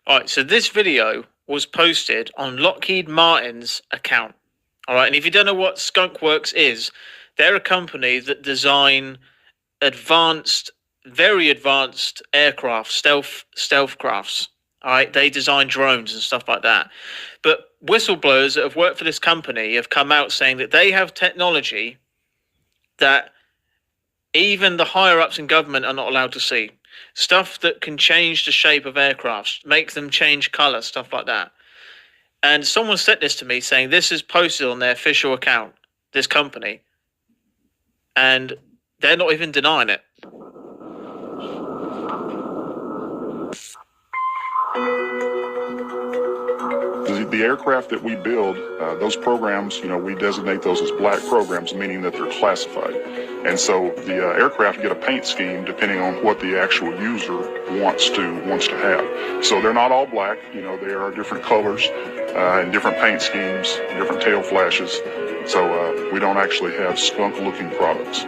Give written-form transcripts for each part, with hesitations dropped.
All right, so this video was posted on Lockheed Martin's account. All right, and if you don't know what Skunk Works is, they're a company that design advanced, very advanced aircraft, stealth crafts. All right, they design drones and stuff like that. But whistleblowers that have worked for this company have come out saying that they have technology that even the higher ups in government are not allowed to see. Stuff that can change the shape of aircrafts, make them change color, stuff like that. And someone said this to me saying this is posted on their official account, this company, and they're not even denying it. The aircraft that we build, those programs, we designate those as black programs, meaning that they're classified. And so the aircraft get a paint scheme depending on what the actual user wants to have. So they're not all black, there are different colors and different paint schemes, different tail flashes. So we don't actually have skunk-looking products.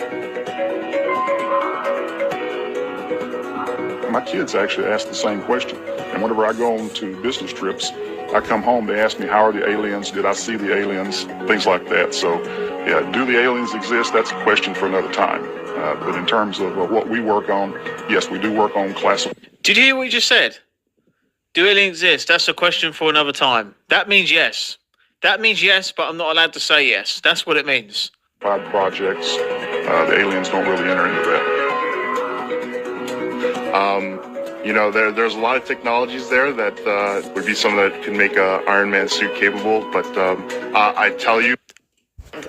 My kids actually ask the same question. And whenever I go on to business trips, I come home, they ask me, how are the aliens? Did I see the aliens? Things like that. So, yeah, do the aliens exist? That's a question for another time. But in terms of what we work on, yes, we do work on classified. Did you hear what you just said? Do aliens exist? That's a question for another time. That means yes. That means yes, but I'm not allowed to say yes. That's what it means. Projects, the aliens don't really enter into that. There's a lot of technologies there that would be something that could make a Iron Man suit capable, but I tell you,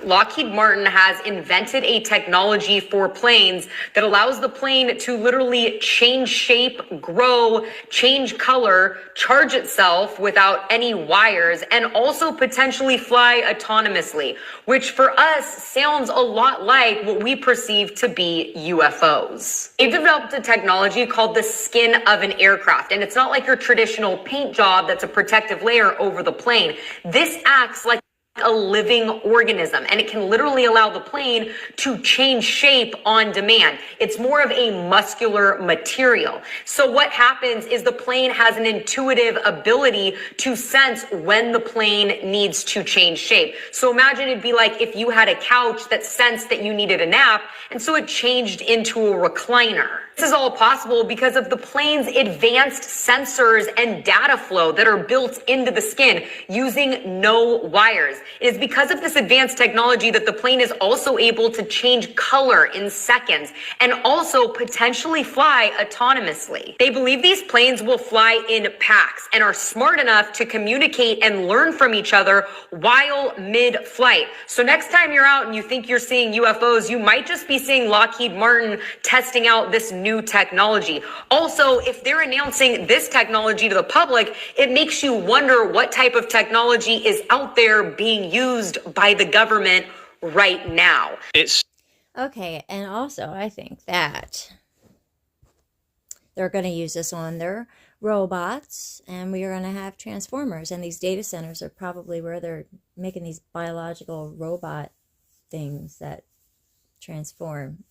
Lockheed Martin has invented a technology for planes that allows the plane to literally change shape, grow, change color, charge itself without any wires, and also potentially fly autonomously, which for us sounds a lot like what we perceive to be UFOs. They've developed a technology called the skin of an aircraft, and it's not like your traditional paint job that's a protective layer over the plane. This acts like a living organism, and it can literally allow the plane to change shape on demand. It's more of a muscular material. So what happens is the plane has an intuitive ability to sense when the plane needs to change shape. So imagine it'd be like if you had a couch that sensed that you needed a nap, and so it changed into a recliner. This is all possible because of the plane's advanced sensors and data flow that are built into the skin using no wires. It is because of this advanced technology that the plane is also able to change color in seconds and also potentially fly autonomously. They believe these planes will fly in packs and are smart enough to communicate and learn from each other while mid-flight. So next time you're out and you think you're seeing UFOs, you might just be seeing Lockheed Martin testing out this new technology. Also, if they're announcing this technology to the public, it makes you wonder what type of technology is out there being used by the government right now. It's okay, and also I think that they're going to use this on their robots, and we are going to have transformers, and these data centers are probably where they're making these biological robot things that transform.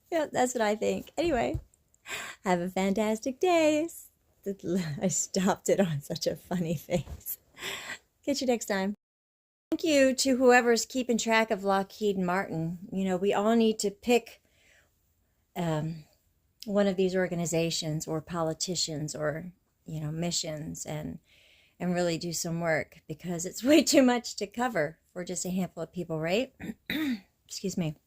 Yeah, that's what I think. Anyway, have a fantastic day. I stopped it on such a funny face. Catch you next time. Thank you to whoever's keeping track of Lockheed Martin. We all need to pick one of these organizations or politicians or, missions and really do some work, because it's way too much to cover for just a handful of people, right? Excuse me.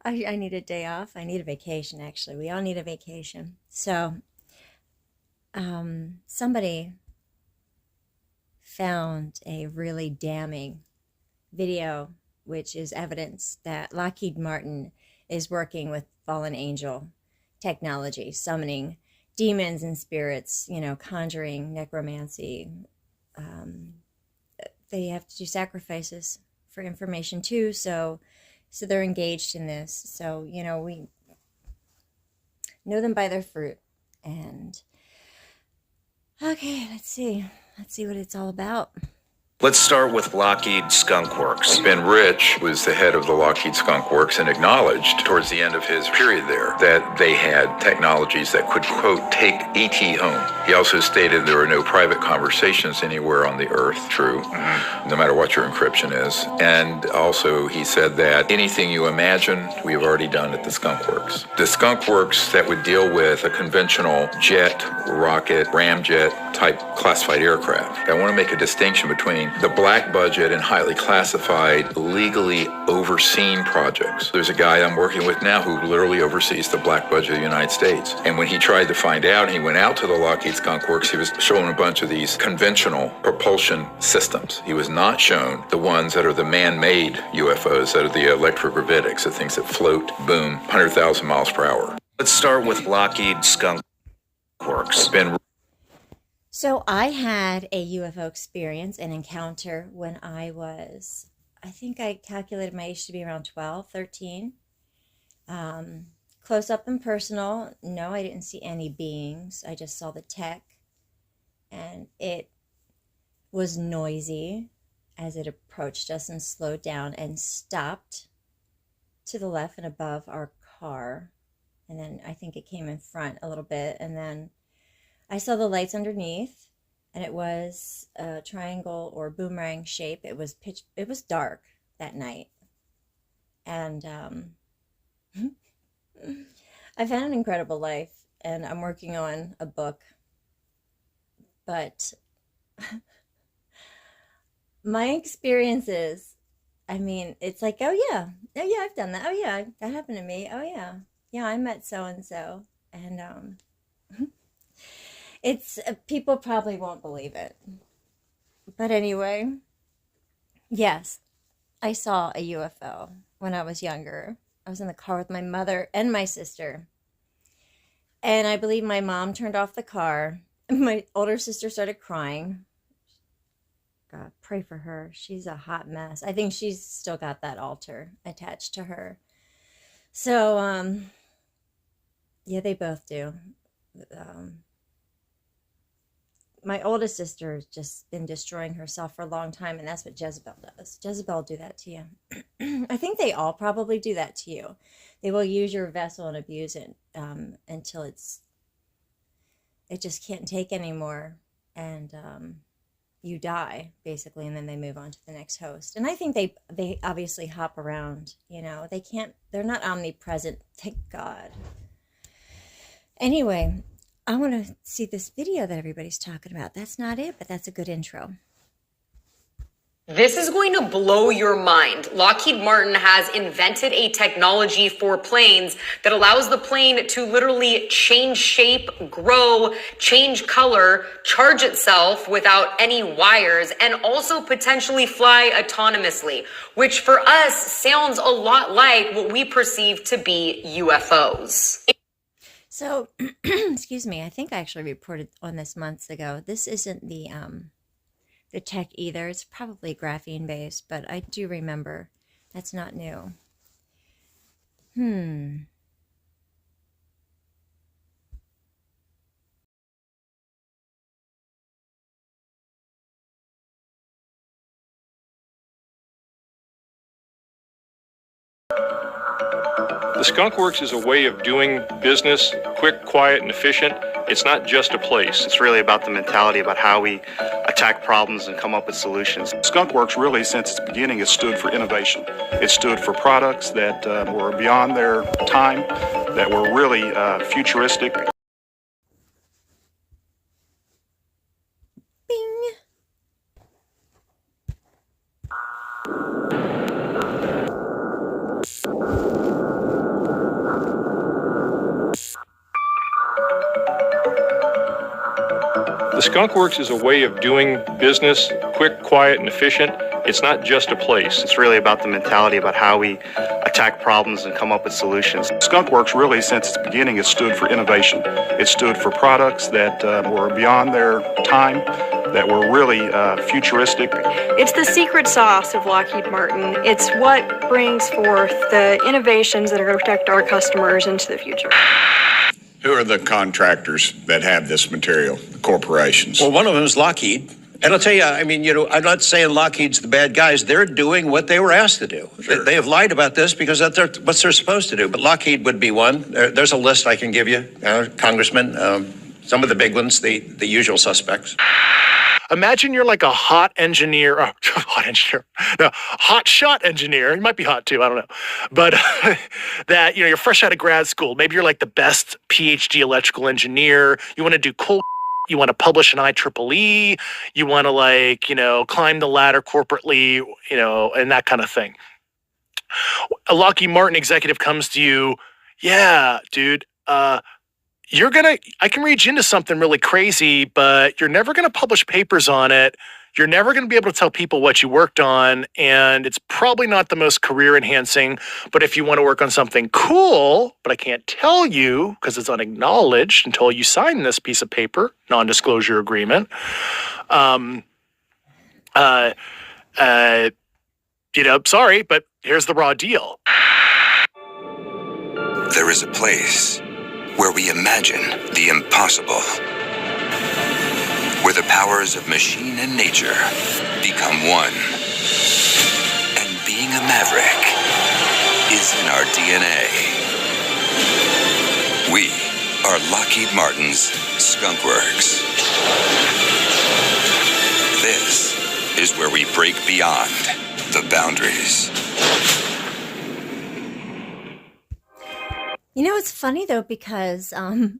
I need a day off. I need a vacation, actually. We all need a vacation. So, somebody found a really damning video, which is evidence that Lockheed Martin is working with fallen angel technology, summoning demons and spirits, conjuring, necromancy. They have to do sacrifices for information too, so they're engaged in this. So, we know them by their fruit. And okay, let's see what it's all about. Let's start with Lockheed Skunk Works. Ben Rich was the head of the Lockheed Skunk Works and acknowledged towards the end of his period there that they had technologies that could, quote, take ET home. He also stated there are no private conversations anywhere on the earth, true, no matter what your encryption is. And also he said that anything you imagine, we have already done at the Skunk Works. The Skunk Works that would deal with a conventional jet, rocket, ramjet type classified aircraft. I want to make a distinction between the black budget and highly classified, legally overseen projects. There's a guy I'm working with now who literally oversees the black budget of the United States. And when he tried to find out, he went out to the Lockheed Skunk Works, he was shown a bunch of these conventional propulsion systems. He was not shown the ones that are the man-made UFOs, that are the electrogravitics, the things that float, boom, 100,000 miles per hour. Let's start with Lockheed Skunk Works. So I had a UFO experience, an encounter when I think I calculated my age to be around 12, 13. Close up and personal. No, I didn't see any beings. I just saw the tech. And it was noisy as it approached us and slowed down and stopped to the left and above our car. And then I think it came in front a little bit. And then I saw the lights underneath, and it was a triangle or boomerang shape. It was dark that night. And I've had an incredible life, and I'm working on a book. But my experiences, I mean, it's like, oh yeah, I've done that. Oh yeah, that happened to me. Oh yeah, I met so-and-so. And it's, people probably won't believe it. But anyway, yes, I saw a UFO when I was younger. I was in the car with my mother and my sister. And I believe my mom turned off the car. My older sister started crying. God, pray for her. She's a hot mess. I think she's still got that altar attached to her. So, yeah, they both do. My oldest sister has just been destroying herself for a long time, and that's what Jezebel does. Jezebel will do that to you. I think they all probably do that to you. They will use your vessel and abuse it until it just can't take anymore, and you die, basically, and then they move on to the next host. And I think they obviously hop around, you know. They're not omnipresent, thank God. Anyway, I want to see this video that everybody's talking about. That's not it, but that's a good intro. This is going to blow your mind. Lockheed Martin has invented a technology for planes that allows the plane to literally change shape, grow, change color, charge itself without any wires, and also potentially fly autonomously, which for us sounds a lot like what we perceive to be UFOs. So, excuse me, I think I actually reported on this months ago. This isn't the tech either. It's probably graphene based, but I do remember that's not new. The Skunk Works is a way of doing business quick, quiet, and efficient. It's not just a place. It's really about the mentality, about how we attack problems and come up with solutions. Skunk Works really, since its beginning, has stood for innovation. It stood for products that were beyond their time, that were really futuristic. Bing. The Skunk Works is a way of doing business quick, quiet, and efficient. It's not just a place. It's really about the mentality, about how we attack problems and come up with solutions. Skunk Works really, since its beginning, has stood for innovation. It stood for products that were beyond their time, that were really futuristic. It's the secret sauce of Lockheed Martin. It's what brings forth the innovations that are going to protect our customers into the future. Who are the contractors that have this material, the corporations? Well, one of them is Lockheed, And I'll tell you, I mean, I'm not saying Lockheed's the bad guys. They're doing what they were asked to do. Sure. They have lied about this because that's what they're supposed to do. But Lockheed would be one. There's a list I can give you, Congressman. Some of the big ones, the usual suspects. Imagine you're like a hot shot engineer. You might be hot too, I don't know. But that, you're fresh out of grad school. Maybe you're like the best PhD electrical engineer. You want to do cool. You want to publish an IEEE. You want to climb the ladder corporately, and that kind of thing. A Lockheed Martin executive comes to you. Yeah, dude, I can read you into something really crazy, but you're never going to publish papers on it. You're never going to be able to tell people what you worked on, and it's probably not the most career enhancing, but if you want to work on something cool, but I can't tell you because it's unacknowledged until you sign this piece of paper, non-disclosure agreement, sorry, but here's the raw deal. There is a place where we imagine the impossible, where the powers of machine and nature become one. And being a maverick is in our DNA. We are Lockheed Martin's Skunk Works. This is where we break beyond the boundaries. It's funny though, because no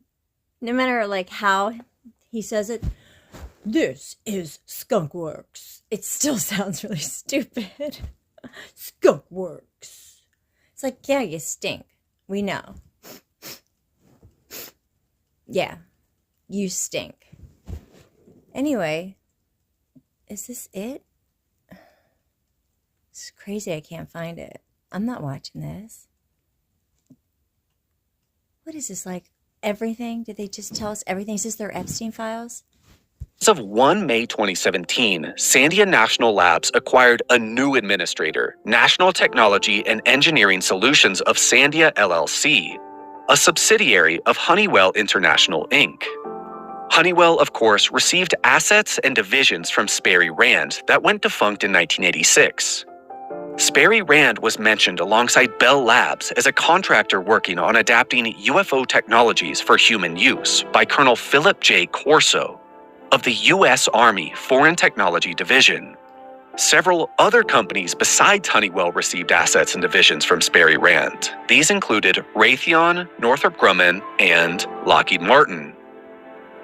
matter how he says it, this is Skunk Works, it still sounds really stupid. Skunk Works. It's like, yeah, you stink. We know. Yeah, you stink. Anyway, is this it? It's crazy I can't find it. I'm not watching this. What is this, everything? Did they just tell us everything? Is this their Epstein files? As of 1 May 2017, Sandia National Labs acquired a new administrator, National Technology and Engineering Solutions of Sandia LLC, a subsidiary of Honeywell International, Inc. Honeywell, of course, received assets and divisions from Sperry Rand that went defunct in 1986. Sperry Rand was mentioned alongside Bell Labs as a contractor working on adapting UFO technologies for human use by Colonel Philip J. Corso of the U.S. Army Foreign Technology Division. Several other companies besides Honeywell received assets and divisions from Sperry Rand. These included Raytheon, Northrop Grumman, and Lockheed Martin.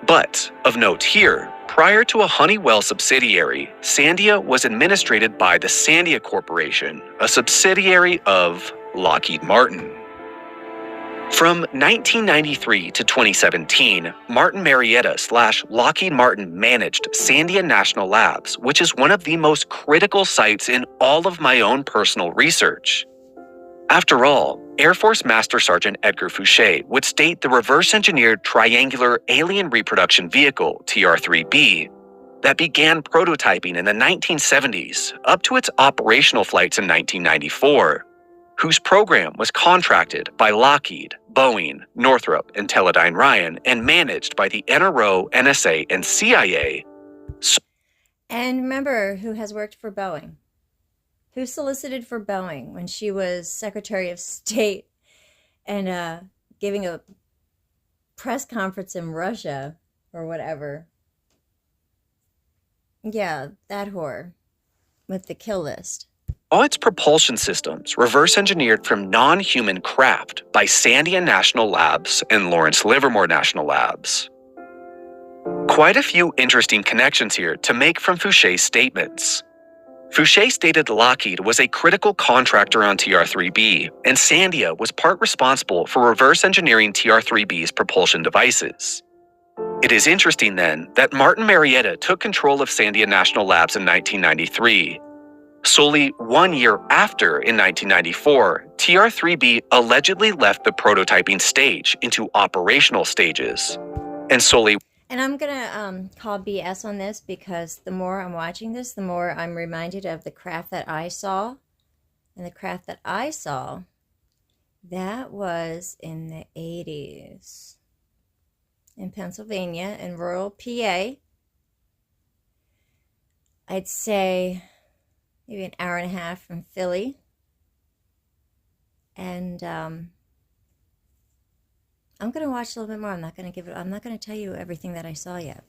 But, of note here, prior to a Honeywell subsidiary, Sandia was administered by the Sandia Corporation, a subsidiary of Lockheed Martin. From 1993 to 2017, Martin Marietta / Lockheed Martin managed Sandia National Labs, which is one of the most critical sites in all of my own personal research. After all, Air Force Master Sergeant Edgar Fouché would state the reverse-engineered triangular alien reproduction vehicle, TR-3B, that began prototyping in the 1970s up to its operational flights in 1994, whose program was contracted by Lockheed, Boeing, Northrop, and Teledyne Ryan, and managed by the NRO, NSA, and CIA. And remember who has worked for Boeing. Who solicited for Boeing when she was Secretary of State and giving a press conference in Russia or whatever. Yeah, that whore with the kill list. All its propulsion systems reverse-engineered from non-human craft by Sandia National Labs and Lawrence Livermore National Labs. Quite a few interesting connections here to make from Fouché's statements. Fouché stated Lockheed was a critical contractor on TR-3B, and Sandia was part responsible for reverse engineering TR-3B's propulsion devices. It is interesting, then, that Martin Marietta took control of Sandia National Labs in 1993. Solely 1 year after, in 1994, TR-3B allegedly left the prototyping stage into operational stages. And solely... And I'm going to call BS on this because the more I'm watching this, the more I'm reminded of the craft that I saw. And the craft that I saw, that was in the 80s in Pennsylvania, in rural PA. I'd say maybe an hour and a half from Philly. And I'm going to watch a little bit more. I'm not going to tell you everything that I saw yet.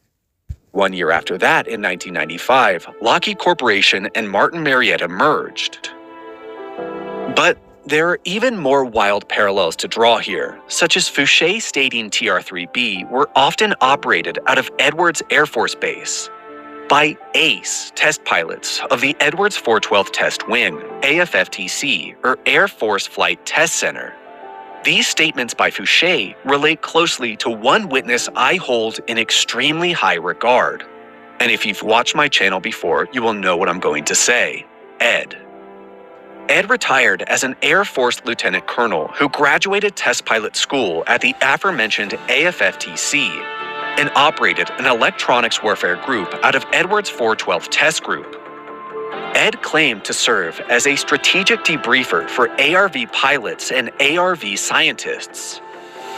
1 year after that, in 1995, Lockheed Corporation and Martin Marietta merged. But there are even more wild parallels to draw here, such as Fouché Stadium TR-3B were often operated out of Edwards Air Force Base by ACE test pilots of the Edwards 412 Test Wing, AFFTC, or Air Force Flight Test Center. These statements by Fouché relate closely to one witness I hold in extremely high regard. And if you've watched my channel before, you will know what I'm going to say. Ed. Ed retired as an Air Force Lieutenant Colonel who graduated test pilot school at the aforementioned AFFTC and operated an electronics warfare group out of Edwards 412 Test Group. Ed claimed to serve as a strategic debriefer for ARV pilots and ARV scientists,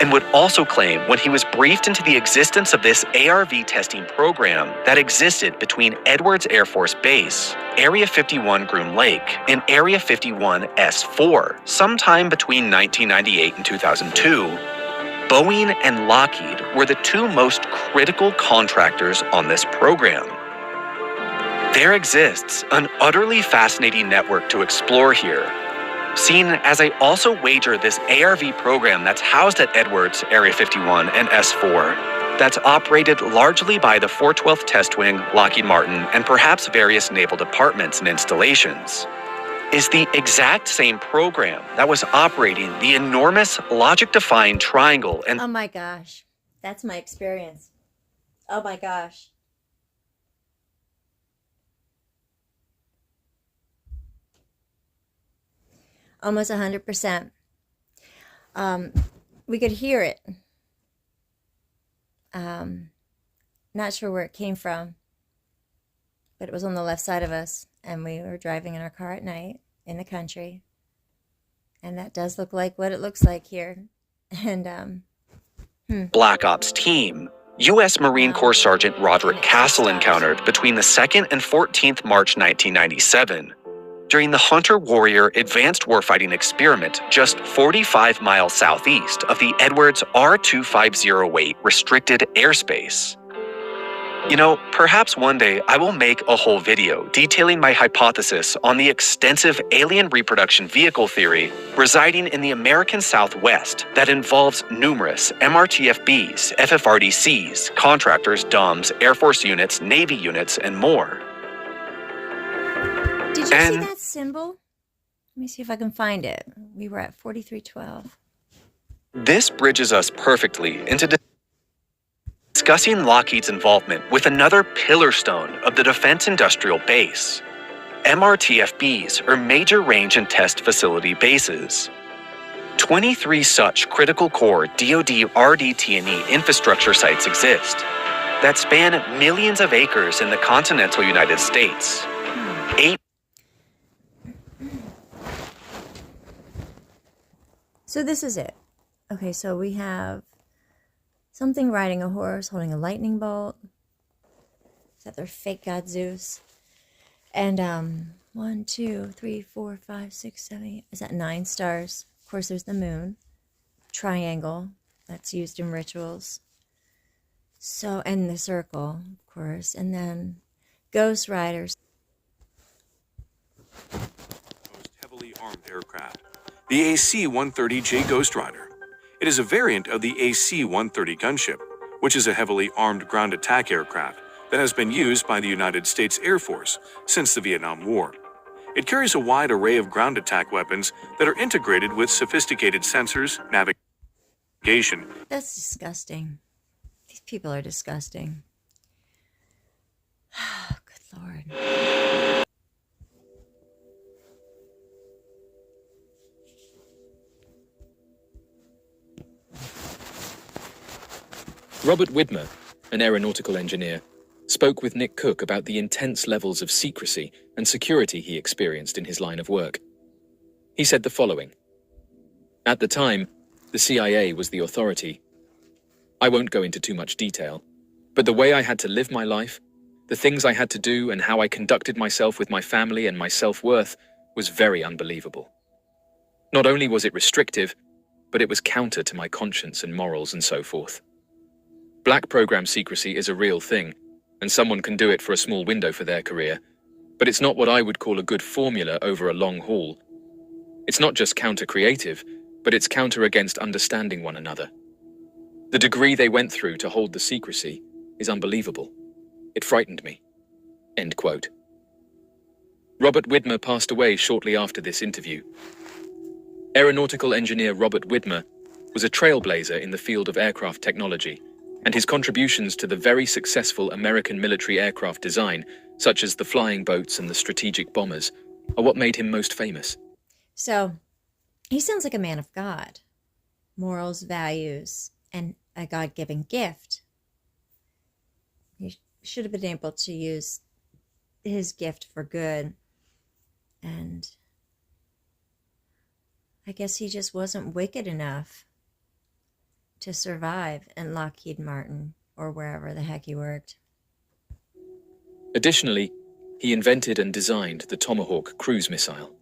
and would also claim when he was briefed into the existence of this ARV testing program that existed between Edwards Air Force Base, Area 51 Groom Lake, and Area 51 S4 sometime between 1998 and 2002, Boeing and Lockheed were the two most critical contractors on this program. There exists an utterly fascinating network to explore here, seen as I also wager this ARV program that's housed at Edwards, Area 51, and S4, that's operated largely by the 412th Test Wing, Lockheed Martin, and perhaps various naval departments and installations, is the exact same program that was operating the enormous logic-defying triangle and— Oh my gosh, that's my experience. Oh my gosh. Almost 100%. We could hear it. Not sure where it came from, but it was on the left side of us, and we were driving in our car at night in the country, and that does look like what it looks like here. And Black Ops team, U.S. Marine Corps Sergeant Roderick Castle encountered between the 2nd and 14th March 1997 during the Hunter Warrior Advanced Warfighting Experiment just 45 miles southeast of the Edwards R-2508 restricted airspace. You know, perhaps one day I will make a whole video detailing my hypothesis on the extensive alien reproduction vehicle theory residing in the American Southwest that involves numerous MRTFBs, FFRDCs, contractors, DUMs, Air Force units, Navy units, and more. did you see that symbol? Let me see if I can find it. We were at 4312. This bridges us perfectly into discussing Lockheed's involvement with another pillar stone of the defense industrial base. MRTFBs are major range and test facility bases. 23 such critical core DoD RDT&E infrastructure sites exist that span millions of acres in the continental United States. 8 So this is it. Okay, so we have something riding a horse, holding a lightning bolt. Is that their fake god Zeus? And 1, 2, 3, 4, 5, 6, 7, 8. Is that 9 stars? Of course, there's the moon. Triangle. That's used in rituals. So, and the circle, of course. And then Ghost Riders. Most heavily armed aircraft, the AC-130J Ghost Rider. It is a variant of the AC-130 gunship, which is a heavily armed ground attack aircraft that has been used by the United States Air Force since the Vietnam War. It carries a wide array of ground attack weapons that are integrated with sophisticated sensors, navigation. That's disgusting. These people are disgusting. Good Lord. Robert Widmer, an aeronautical engineer, spoke with Nick Cook about the intense levels of secrecy and security he experienced in his line of work. He said the following: "At the time, the CIA was the authority. I won't go into too much detail, but the way I had to live my life, the things I had to do and how I conducted myself with my family and my self-worth was very unbelievable. Not only was it restrictive, but it was counter to my conscience and morals and so forth. Black program secrecy is a real thing, and someone can do it for a small window for their career, but it's not what I would call a good formula over a long haul. It's not just counter-creative, but it's counter against understanding one another. The degree they went through to hold the secrecy is unbelievable. It frightened me." End quote. Robert Widmer passed away shortly after this interview. Aeronautical engineer Robert Widmer was a trailblazer in the field of aircraft technology, and his contributions to the very successful American military aircraft design, such as the flying boats and the strategic bombers, are what made him most famous. So, he sounds like a man of God. Morals, values, and a God-given gift. He should have been able to use his gift for good. And I guess he just wasn't wicked enough to survive in Lockheed Martin or wherever the heck he worked. Additionally, he invented and designed the Tomahawk cruise missile.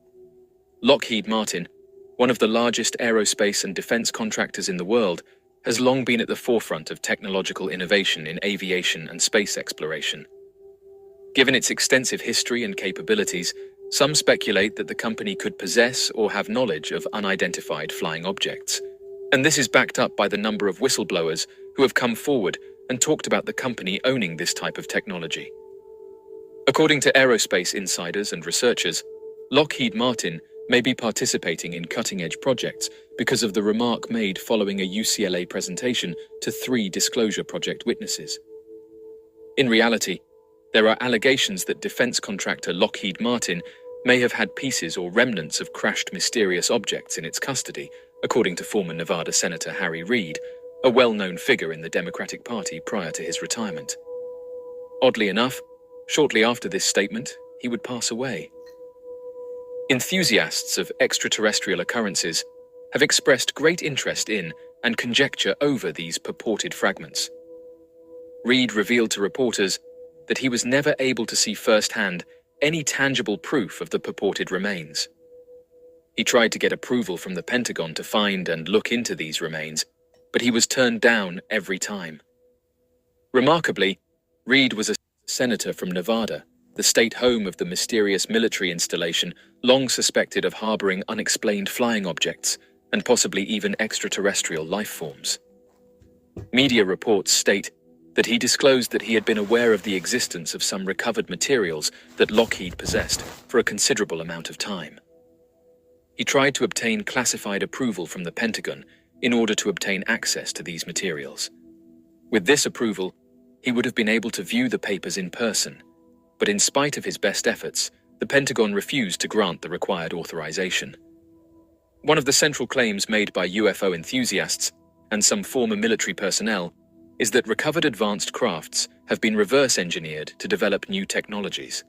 Lockheed Martin, one of the largest aerospace and defense contractors in the world, has long been at the forefront of technological innovation in aviation and space exploration. Given its extensive history and capabilities, some speculate that the company could possess or have knowledge of unidentified flying objects. And this is backed up by the number of whistleblowers who have come forward and talked about the company owning this type of technology. According to aerospace insiders and researchers, Lockheed Martin may be participating in cutting-edge projects because of the remark made following a UCLA presentation to 3 Disclosure Project witnesses. In reality, there are allegations that defense contractor Lockheed Martin may have had pieces or remnants of crashed mysterious objects in its custody, according to former Nevada Senator Harry Reid, a well-known figure in the Democratic Party prior to his retirement. Oddly enough, shortly after this statement, he would pass away. Enthusiasts of extraterrestrial occurrences have expressed great interest in and conjecture over these purported fragments. Reid revealed to reporters that he was never able to see firsthand any tangible proof of the purported remains. He tried to get approval from the Pentagon to find and look into these remains, but he was turned down every time. Remarkably, Reid was a senator from Nevada, the state home of the mysterious military installation long suspected of harboring unexplained flying objects and possibly even extraterrestrial life forms. Media reports state that he disclosed that he had been aware of the existence of some recovered materials that Lockheed possessed for a considerable amount of time. He tried to obtain classified approval from the Pentagon in order to obtain access to these materials. With this approval, he would have been able to view the papers in person, but in spite of his best efforts, the Pentagon refused to grant the required authorization. One of the central claims made by UFO enthusiasts and some former military personnel is that recovered advanced crafts have been reverse-engineered to develop new technologies.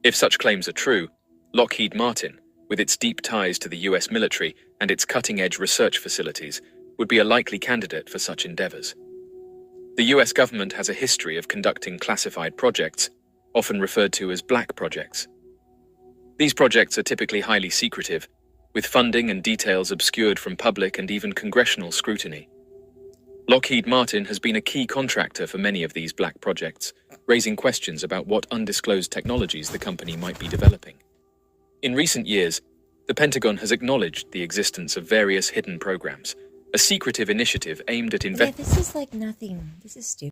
If such claims are true, Lockheed Martin, with its deep ties to the US military and its cutting-edge research facilities, would be a likely candidate for such endeavors. The US government has a history of conducting classified projects, often referred to as black projects. These projects are typically highly secretive, with funding and details obscured from public and even congressional scrutiny. Lockheed Martin has been a key contractor for many of these black projects, raising questions about what undisclosed technologies the company might be developing. In recent years, the Pentagon has acknowledged the existence of various hidden programs, a secretive initiative aimed at This is like nothing. This is stupid.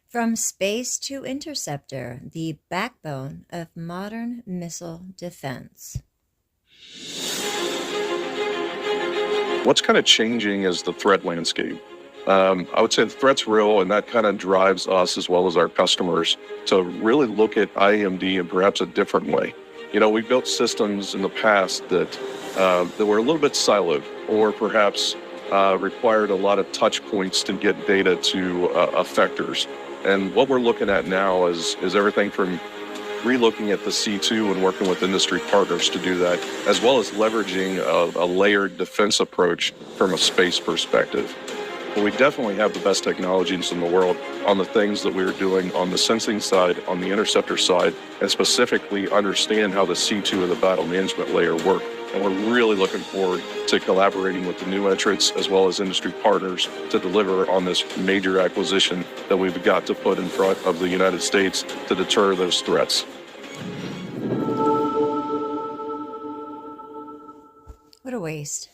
From space to interceptor, the backbone of modern missile defense. What's kind of changing is the threat landscape. I would say the threat's real, and that kind of drives us as well as our customers to really look at IAMD in perhaps a different way. You know, we built systems in the past that were a little bit siloed, or perhaps required a lot of touch points to get data to effectors. And what we're looking at now is everything from relooking at the C2 and working with industry partners to do that, as well as leveraging a layered defense approach from a space perspective. but we definitely have the best technologies in the world on the things that we're doing on the sensing side, on the interceptor side, and specifically understand how the C2 and the battle management layer work. And we're really looking forward to collaborating with the new entrants as well as industry partners to deliver on this major acquisition that we've got to put in front of the United States to deter those threats. What a waste.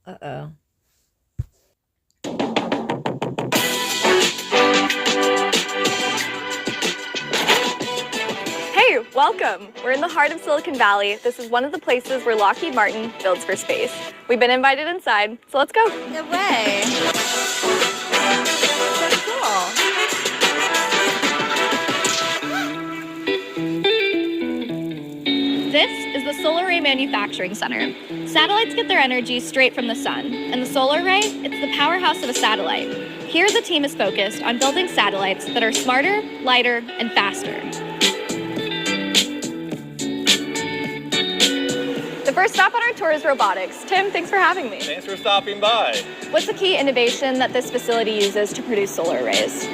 Uh-oh. Hey, welcome! We're in the heart of Silicon Valley. This is one of the places where Lockheed Martin builds for space. We've been invited inside, so let's go. No way. So cool. This is the Solar Array Manufacturing Center. Satellites get their energy straight from the sun, and the solar array, it's the powerhouse of a satellite. Here, the team is focused on building satellites that are smarter, lighter, and faster. The first stop on our tour is robotics. Tim, thanks for having me. Thanks for stopping by. What's the key innovation that this facility uses to produce solar arrays?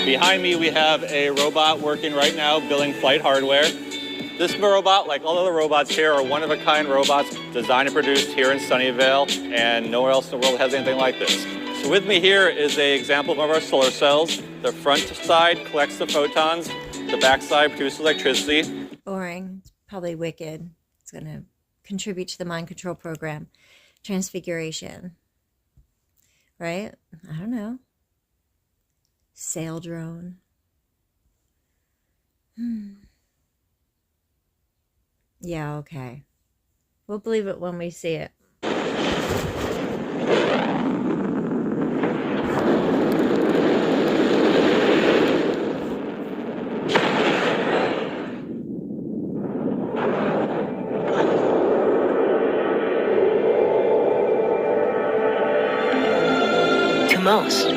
Behind me, we have a robot working right now building flight hardware. This robot, like all other robots here, are one-of-a-kind robots designed and produced here in Sunnyvale, and nowhere else in the world has anything like this. So with me here is an example of one of our solar cells. The front side collects the photons, the back side produces electricity. Boring. It's probably wicked. It's going to contribute to the mind control program. Transfiguration. Right? I don't know. Sail drone. Yeah, okay. We'll believe it when we see it. To most,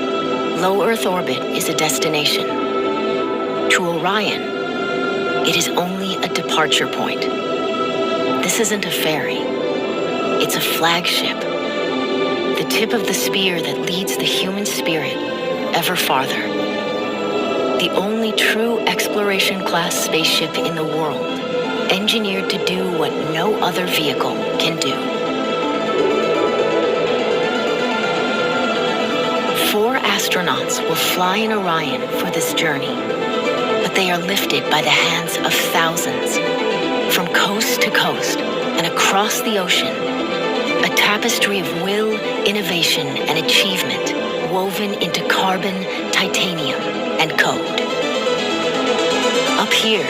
low Earth orbit is a destination. To Orion, it is only a departure point. This isn't a ferry. It's a flagship. The tip of the spear that leads the human spirit ever farther. The only true exploration-class spaceship in the world, engineered to do what no other vehicle can do. 4 astronauts will fly in Orion for this journey, but they are lifted by the hands of thousands. From coast to coast and across the ocean, a tapestry of will, innovation, and achievement woven into carbon, titanium, and code. Up here,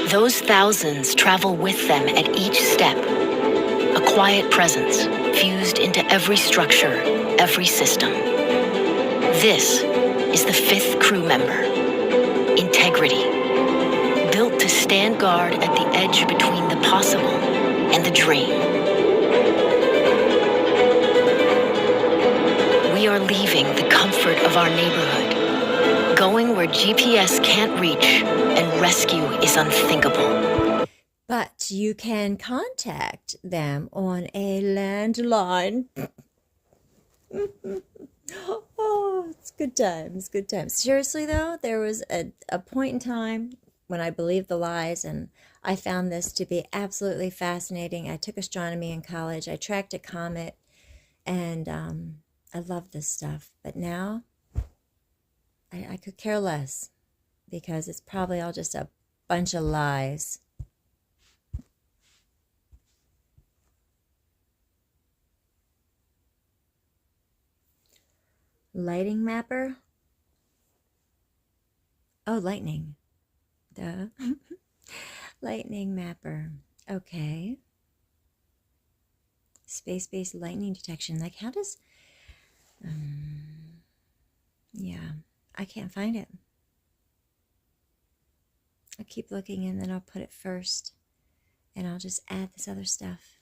those thousands travel with them at each step, a quiet presence fused into every structure, every system. This is the 5th crew member, Integrity. Built to stand guard at the edge between the possible and the dream. We are leaving the comfort of our neighborhood, going where GPS can't reach and rescue is unthinkable. But you can contact them on a landline. Oh, it's good times, good times. Seriously, though, there was a point in time when I believed the lies, and I found this to be absolutely fascinating. I took astronomy in college. I tracked a comet, and I love this stuff. But now, I could care less, because it's probably all just a bunch of lies. Lighting mapper? Oh, lightning. Duh. Lightning mapper. Okay. Space-based lightning detection. Like, how does... yeah, I can't find it. I'll keep looking, and then I'll put it first. And I'll just add this other stuff.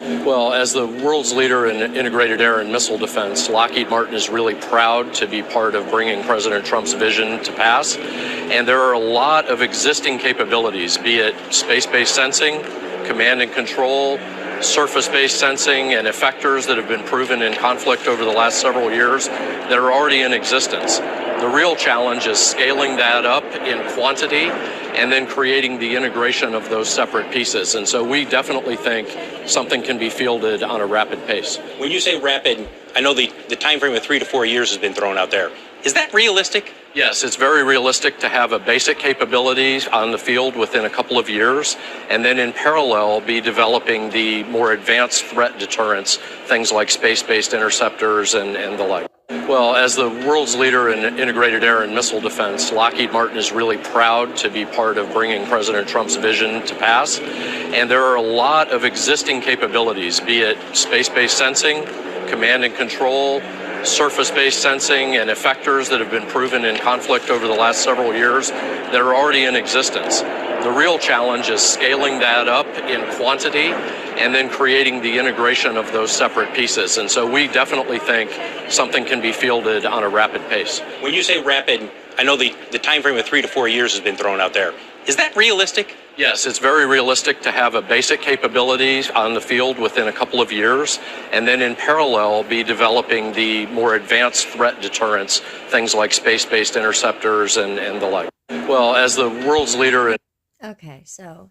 Well, as the world's leader in integrated air and missile defense, Lockheed Martin is really proud to be part of bringing President Trump's vision to pass. And there are a lot of existing capabilities, be it space-based sensing, command and control, surface-based sensing, and effectors that have been proven in conflict over the last several years that are already in existence. The real challenge is scaling that up in quantity and then creating the integration of those separate pieces. And so we definitely think something can be fielded on a rapid pace. When you say rapid, I know the time frame of 3 to 4 years has been thrown out there. Is that realistic? Yes, it's very realistic to have a basic capability on the field within a couple of years, and then in parallel be developing the more advanced threat deterrents, things like space-based interceptors and the like. Well, as the world's leader in integrated air and missile defense, Lockheed Martin is really proud to be part of bringing President Trump's vision to pass. And there are a lot of existing capabilities, be it space-based sensing, command and control, surface-based sensing, and effectors that have been proven in conflict over the last several years that are already in existence. The real challenge is scaling that up in quantity and then creating the integration of those separate pieces. And so we definitely think something can be fielded on a rapid pace. When you say rapid, I know the time frame of 3 to 4 years has been thrown out there. Is that realistic? Yes, it's very realistic to have a basic capability on the field within a couple of years, and then in parallel be developing the more advanced threat deterrents, things like space-based interceptors and the like. Well, as the world's leader in... Okay, so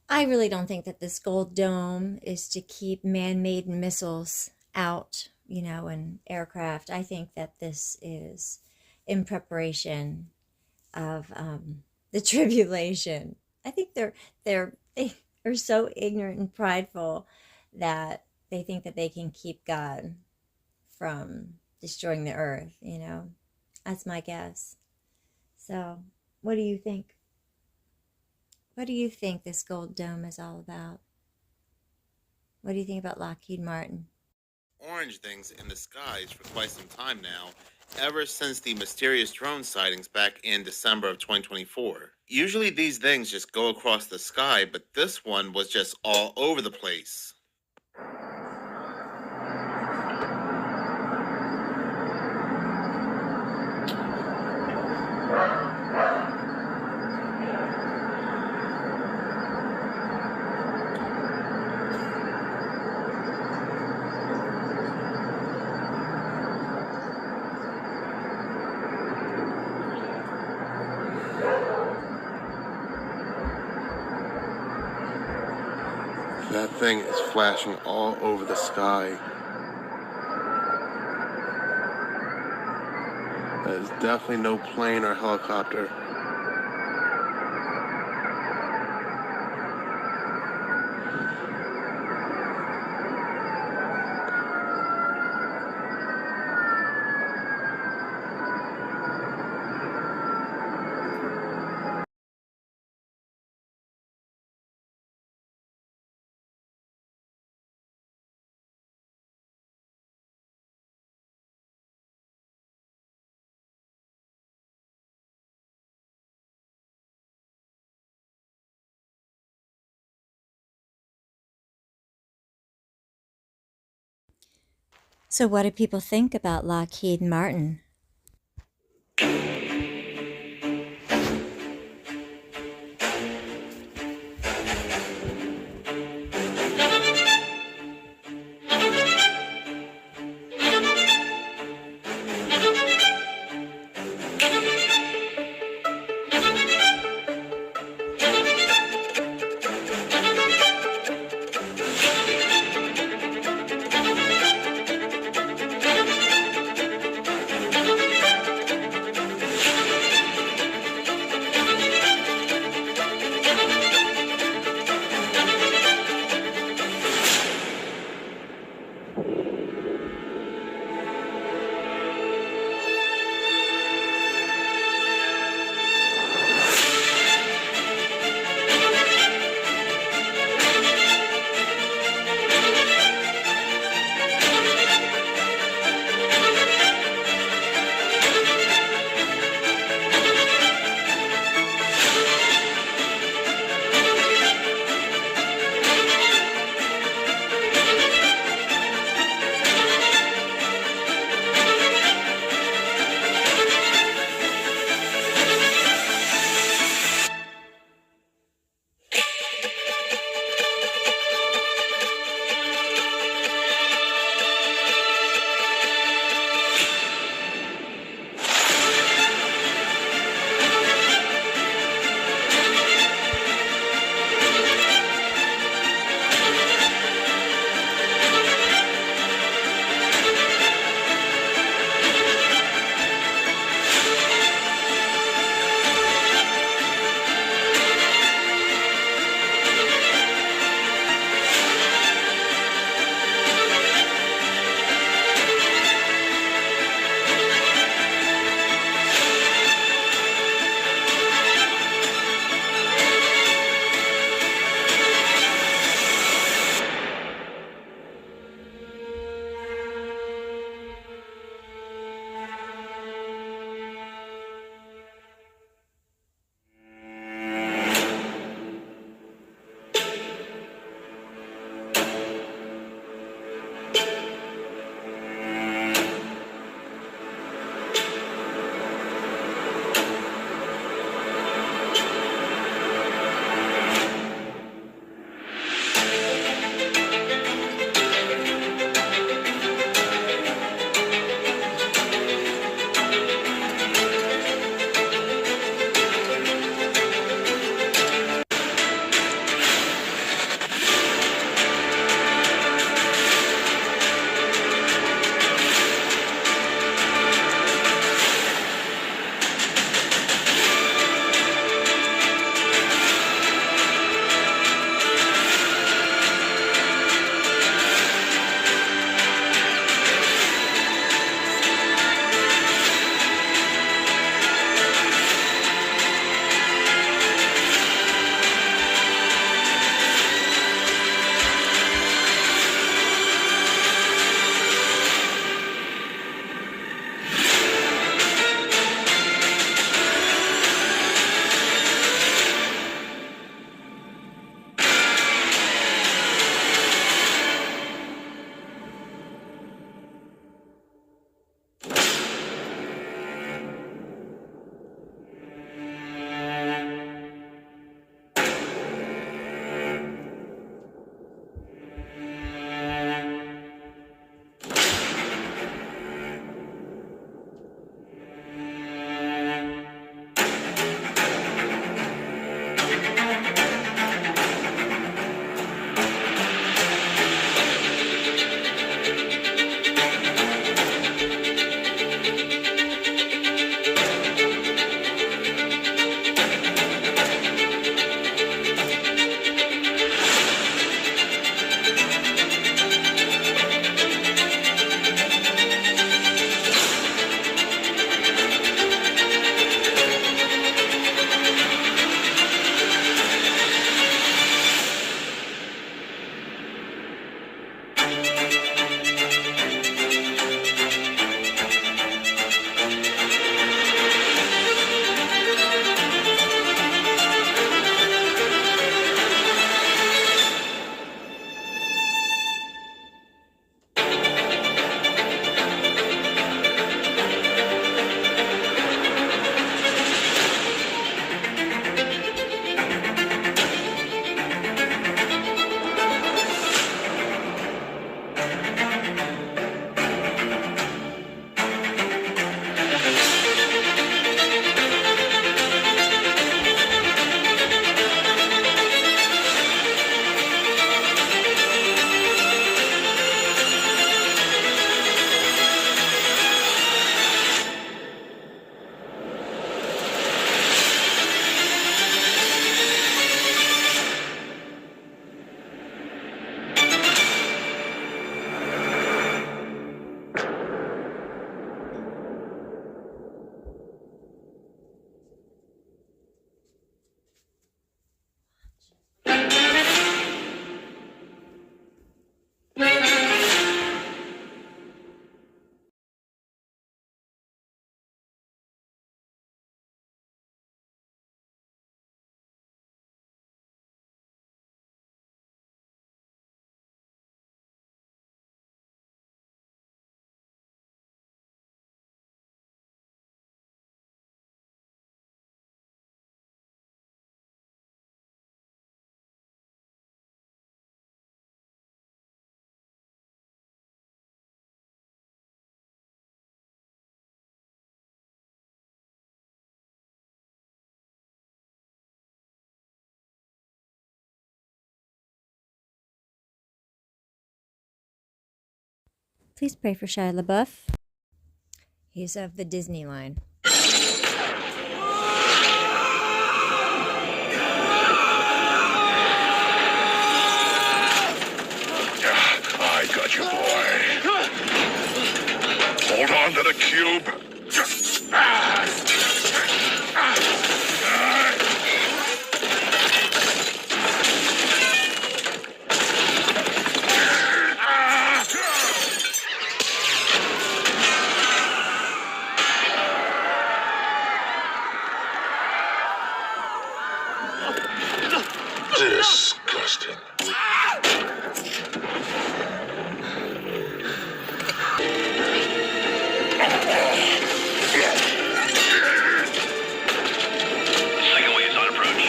I really don't think that this gold dome is to keep man-made missiles out, you know, in aircraft. I think that this is in preparation of the tribulation. I think they are so ignorant and prideful that they think that they can keep God from destroying the earth, you know. That's my guess. So, what do you think? What do you think this gold dome is all about? What do you think about Lockheed Martin? Orange things in the skies for quite some time now, ever since the mysterious drone sightings back in December of 2024. Usually these things just go across the sky, but this one was just all over the place. That thing is flashing all over the sky. That is definitely no plane or helicopter. So what do people think about Lockheed Martin? Please pray for Shia LaBeouf. He's of the Disney line. I got you, boy. Hold on to the cube. Disgusting. Second wave is on approach.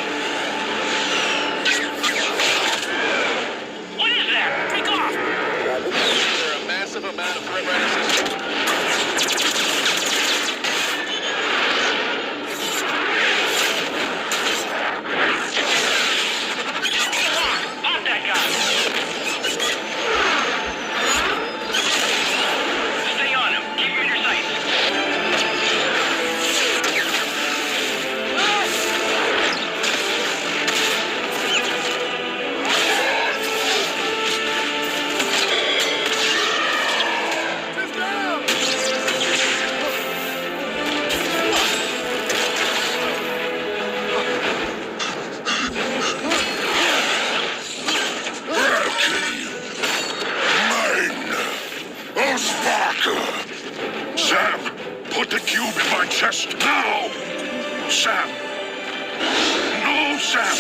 What is that? Take off! There a massive amount of threat resistance. On that guy! Stay on him. Keep him in your sights. Sam, put the cube in my chest now! Sam! No, Sam!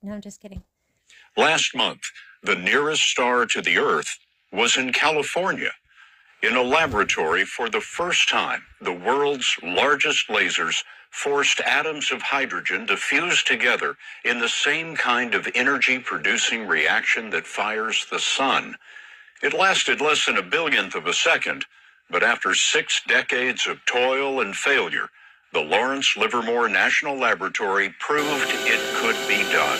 No, I'm just kidding. Last month, the nearest star to the Earth was in California. In a laboratory, for the first time, the world's largest lasers forced atoms of hydrogen to fuse together in the same kind of energy-producing reaction that fires the sun. It lasted less than a billionth of a second, but after 6 decades of toil and failure, the Lawrence Livermore National Laboratory proved it could be done.